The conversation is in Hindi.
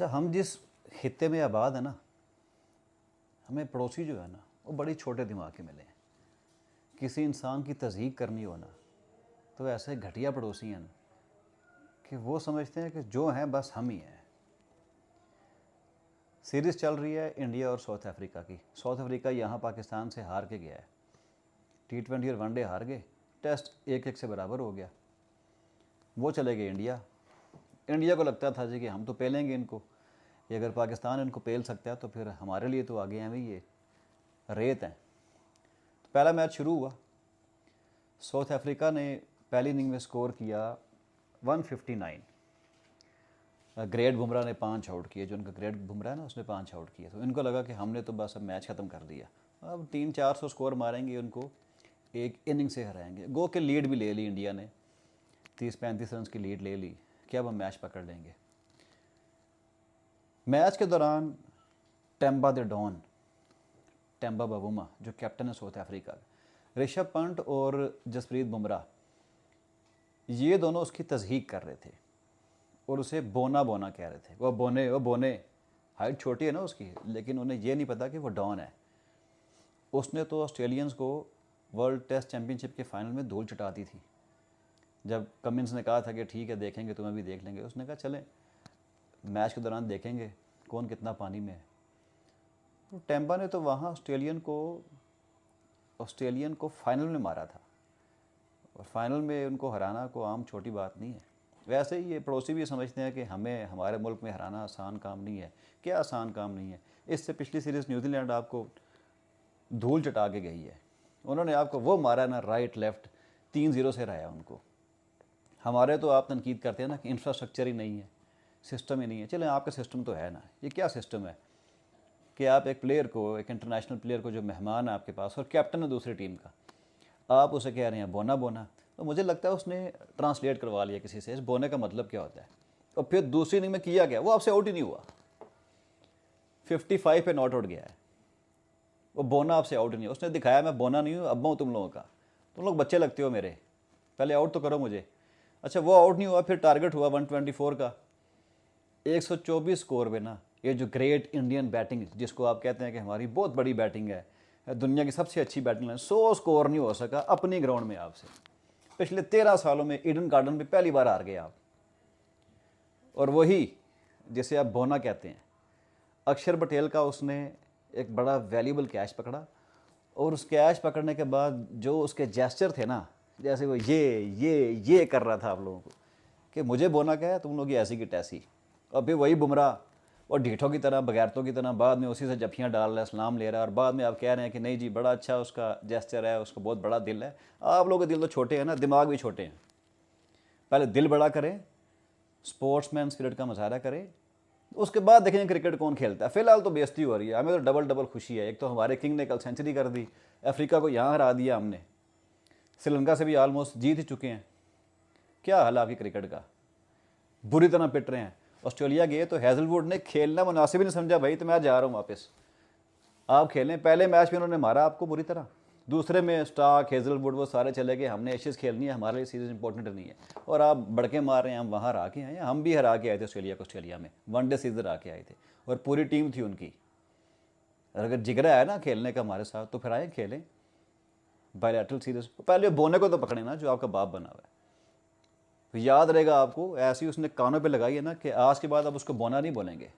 अच्छा, हम जिस खित्ते में आबाद है ना, हमें पड़ोसी जो है ना वो बड़ी छोटे दिमाग के मिले हैं। किसी इंसान की तज़हीक करनी हो ना तो ऐसे घटिया पड़ोसी हैं ना कि वो समझते हैं कि जो हैं बस हम ही हैं। सीरीज़ चल रही है इंडिया और साउथ अफ्रीका की। साउथ अफ्रीका यहाँ पाकिस्तान से हार के गया है। T20 और वनडे हार गए, टेस्ट 1-1 से बराबर हो गया। वो चले गए इंडिया। इंडिया को लगता था जी कि हम तो पेलेंगे इनको, ये अगर पाकिस्तान इनको पेल सकता है तो फिर हमारे लिए तो आगे हैं भाई, ये रेत हैं। तो पहला मैच शुरू हुआ। साउथ अफ्रीका ने पहली इनिंग में स्कोर किया 159। ग्रेट बुमराह ने 5 आउट किए, जो उनका ग्रेट बुमराह है ना उसने 5 आउट किए। तो इनको लगा कि हमने तो बस अब मैच ख़त्म कर दिया, अब 300-400 स्कोर मारेंगे, उनको एक इनिंग से हराएंगे। गो के लीड भी ले ली इंडिया ने, 30-35 रन की लीड ले ली कि अब हम मैच पकड़ लेंगे। मैच के दौरान Temba the don, Temba Bavuma जो कैप्टन है साउथ अफ्रीका, ऋषभ पंत और जसप्रीत बुमराह, ये दोनों उसकी तज़हीक कर रहे थे और उसे बोना बोना कह रहे थे। वो बोने, हाइट छोटी है ना उसकी, लेकिन उन्हें ये नहीं पता कि वो डॉन है। उसने तो ऑस्ट्रेलियंस को वर्ल्ड टेस्ट चैम्पियनशिप के फाइनल में धूल चटा दी थी। जब कमिंस ने कहा था कि ठीक है देखेंगे, तुम्हें भी देख लेंगे, उसने कहा चलें मैच के दौरान देखेंगे कौन कितना पानी में है। तो टेम्बा ने तो वहाँ ऑस्ट्रेलियन को फाइनल में मारा था, और फाइनल में उनको हराना को आम छोटी बात नहीं है। वैसे ही ये पड़ोसी भी समझते हैं कि हमें हमारे मुल्क में हराना आसान काम नहीं है। क्या आसान काम नहीं है? इससे पिछली सीरीज़ न्यूजीलैंड आपको धूल चटा के गई है। उन्होंने आपको वो मारा ना, राइट लेफ़्ट 3-0 से हराया उनको। हमारे तो आप तनकीद करते हैं ना कि इंफ्रास्ट्रक्चर ही नहीं है, सिस्टम ही नहीं है। चलें आपका सिस्टम तो है ना, ये क्या सिस्टम है कि आप एक प्लेयर को, एक इंटरनेशनल प्लेयर को जो मेहमान है आपके पास और कैप्टन है दूसरी टीम का, आप उसे कह रहे हैं बोना बोना। तो मुझे लगता है उसने ट्रांसलेट करवा लिया किसी से, इस बोने का मतलब क्या होता है। और फिर दूसरी इनिंग में किया गया, वो आपसे आउट ही नहीं हुआ, 55 पे नॉट आउट गया है, वो बोना आपसे आउट नहीं हुआ। उसने दिखाया मैं बोना नहीं हूँ, अब्बा हूँ तुम लोगों का, तुम लोग बच्चे लगते हो मेरे, पहले आउट तो करो मुझे। अच्छा वो आउट नहीं हुआ, फिर टारगेट हुआ 124 का, 124 स्कोर पे ना, ये जो ग्रेट इंडियन बैटिंग जिसको आप कहते हैं कि हमारी बहुत बड़ी बैटिंग है, दुनिया की सबसे अच्छी बैटिंग है, 100 स्कोर नहीं हो सका अपनी ग्राउंड में आपसे। पिछले 13 सालों में ईडन गार्डन पे पहली बार हार गए आप। और वही जिसे आप बोना कहते हैं, अक्षर पटेल का उसने एक बड़ा वैल्यूबल कैच पकड़ा, और उस कैच पकड़ने के बाद जो उसके जेस्चर थे ना, जैसे वो ये कर रहा था आप लोगों को कि मुझे बोना क्या है, तुम लोग ऐसी की टैसी। और फिर वही बुमराह और ढीठों की तरह, बगैरतों की तरह बाद में उसी से जफियाँ डाल रहा है, सलाम ले रहा है, और बाद में आप कह रहे हैं कि नहीं जी बड़ा अच्छा उसका जेस्चर है, उसका बहुत बड़ा दिल है। आप लोगों के दिल तो छोटे हैं ना, दिमाग भी छोटे हैं। पहले दिल बड़ा करें, स्पोर्ट्समैन स्पिरिट का मुजाहरा करें, उसके बाद देखेंगे क्रिकेट कौन खेलता है। फिलहाल तो बेइज्जती हो रही है, हमें तो डबल डबल खुशी है। एक तो हमारे किंग ने कल सेंचुरी कर दी, अफ्रीका को यहाँ हरा दिया हमने, श्रीलंका से भी ऑलमोस्ट जीत ही चुके हैं। क्या हाल है आपकी क्रिकेट का, बुरी तरह पिट रहे हैं। ऑस्ट्रेलिया गए तो हैजलवुड ने खेलना मुनासिब ही नहीं समझा, भाई तो मैं जा रहा हूँ वापस, आप खेलें। पहले मैच में उन्होंने मारा आपको बुरी तरह, दूसरे में स्टार्क, हेजलवुड वो सारे चले गए, हमने एशेज़ खेलनी है, हमारे लिए सीरीज़ इंपॉर्टेंट नहीं है, और आप बड़के मार रहे हैं। हम वहाँ हरा के आए हैं, हम भी हरा के आए थे ऑस्ट्रेलिया को, ऑस्ट्रेलिया में वनडे सीरीज हरा के आए थे, और पूरी टीम थी उनकी। और अगर जिगरा है ना खेलने का हमारे साथ तो फिर आए खेलें बायलैटरल सीरीज़। पहले बोने को तो पकड़े ना जो आपका बाप बना हुआ है। तो याद रहेगा आपको, ऐसी उसने कानों पे लगाई है ना कि आज के बाद अब उसको बोना नहीं बोलेंगे।